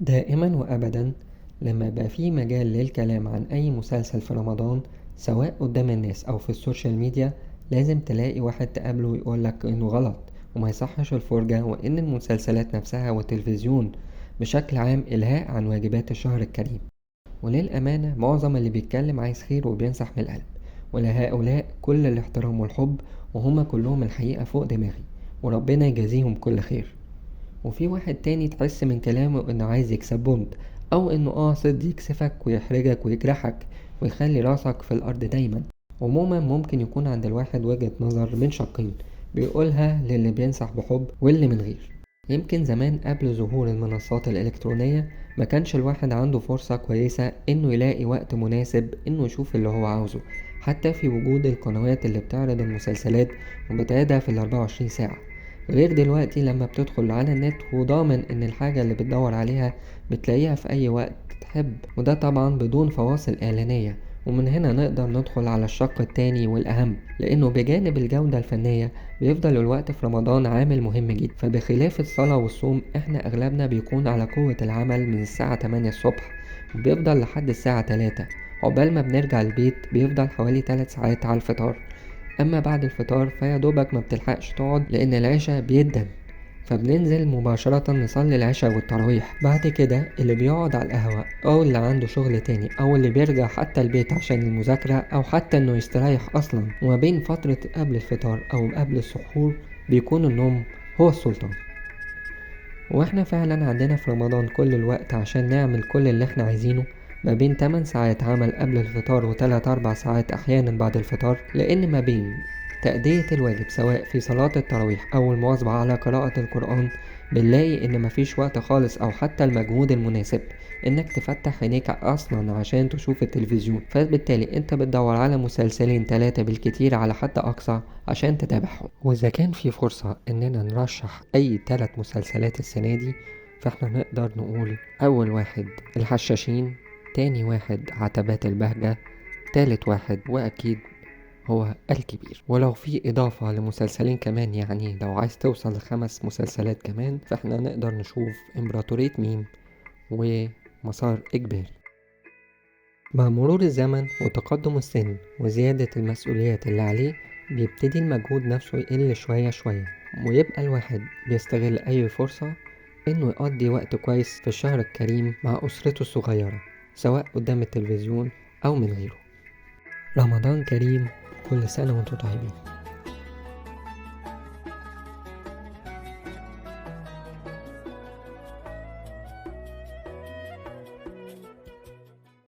دائما وأبدا لما يبقى في مجال للكلام عن أي مسلسل في رمضان، سواء قدام الناس أو في السوشيال ميديا، لازم تلاقي واحد تقابله ويقولك إنه غلط وما يصحش الفرجة، وإن المسلسلات نفسها والتلفزيون بشكل عام إلهاء عن واجبات الشهر الكريم. وللأمانة معظم اللي بيتكلم عايز خير وبينصح من القلب، ولهؤلاء كل الاحترام والحب، وهما كلهم الحقيقة فوق دماغي، وربنا يجازيهم كل خير. وفي واحد تاني تحس من كلامه انه عايز يكسب بونت، او انه قاصد يكسفك ويحرجك ويجرحك ويخلي راسك في الارض دايما. عموما ممكن يكون عند الواحد وجهة نظر من شقين، بيقولها للي بينصح بحب واللي من غير. يمكن زمان قبل ظهور المنصات الإلكترونية ما كانش الواحد عنده فرصة كويسة انه يلاقي وقت مناسب انه يشوف اللي هو عاوزه، حتى في وجود القنوات اللي بتعرض المسلسلات وبتعيدها في 24 ساعة. غير دلوقتي لما بتدخل على النت وضامن ان الحاجة اللي بتدور عليها بتلاقيها في اي وقت تحب، وده طبعا بدون فواصل اعلانية. ومن هنا نقدر ندخل على الشق التاني والأهم، لأنه بجانب الجودة الفنية بيفضل الوقت في رمضان عامل مهم جدا. فبخلاف الصلاة والصوم احنا أغلبنا بيكون على قوة العمل من الساعة 8 الصبح وبيفضل لحد الساعة 3. عقبال ما بنرجع البيت بيفضل حوالي 3 ساعات على الفطار. اما بعد الفطار فيا دوبك ما بتلحقش تقعد لان العشاء بيدن، فبننزل مباشرة نصلي العشاء والتراويح. بعد كده اللي بيقعد على القهوة او اللي عنده شغل تاني او اللي بيرجع حتى البيت عشان المذاكرة او حتى انه يستريح اصلا، وما بين فترة قبل الفطار او قبل السحور بيكون النوم هو السلطان. واحنا فعلا عندنا في رمضان كل الوقت عشان نعمل كل اللي احنا عايزينه، ما بين 8 ساعات عمل قبل الفطار و3 4 ساعات احيانا بعد الفطار، لان ما بين تأدية الواجب سواء في صلاة التراويح او المواظبة على قراءة القرآن بنلاقي ان مفيش وقت خالص او حتى المجهود المناسب انك تفتح عينيك اصلا عشان تشوف التلفزيون. فبالتالي انت بتدور على مسلسلين 3 بالكتير على حد اقصى عشان تتابعهم. واذا كان في فرصة اننا نرشح اي 3 مسلسلات السنة دي، فاحنا نقدر نقول اول واحد الحشاشين، تاني واحد عتبات البهجة، تالت واحد واكيد هو الكبير. ولو في إضافة لمسلسلين كمان، يعني لو عايز توصل ل5 مسلسلات كمان، فاحنا نقدر نشوف إمبراطورية ميم ومسار إجباري. مع مرور الزمن وتقدم السن وزيادة المسؤوليات اللي عليه بيبتدي المجهود نفسه يقل شوية شوية، ويبقى الواحد بيستغل أي فرصة إنه يقضي وقت كويس في الشهر الكريم مع أسرته الصغيرة، سواء قدام التلفزيون أو من غيره. رمضان كريم، كل سنة وانتم طيبين.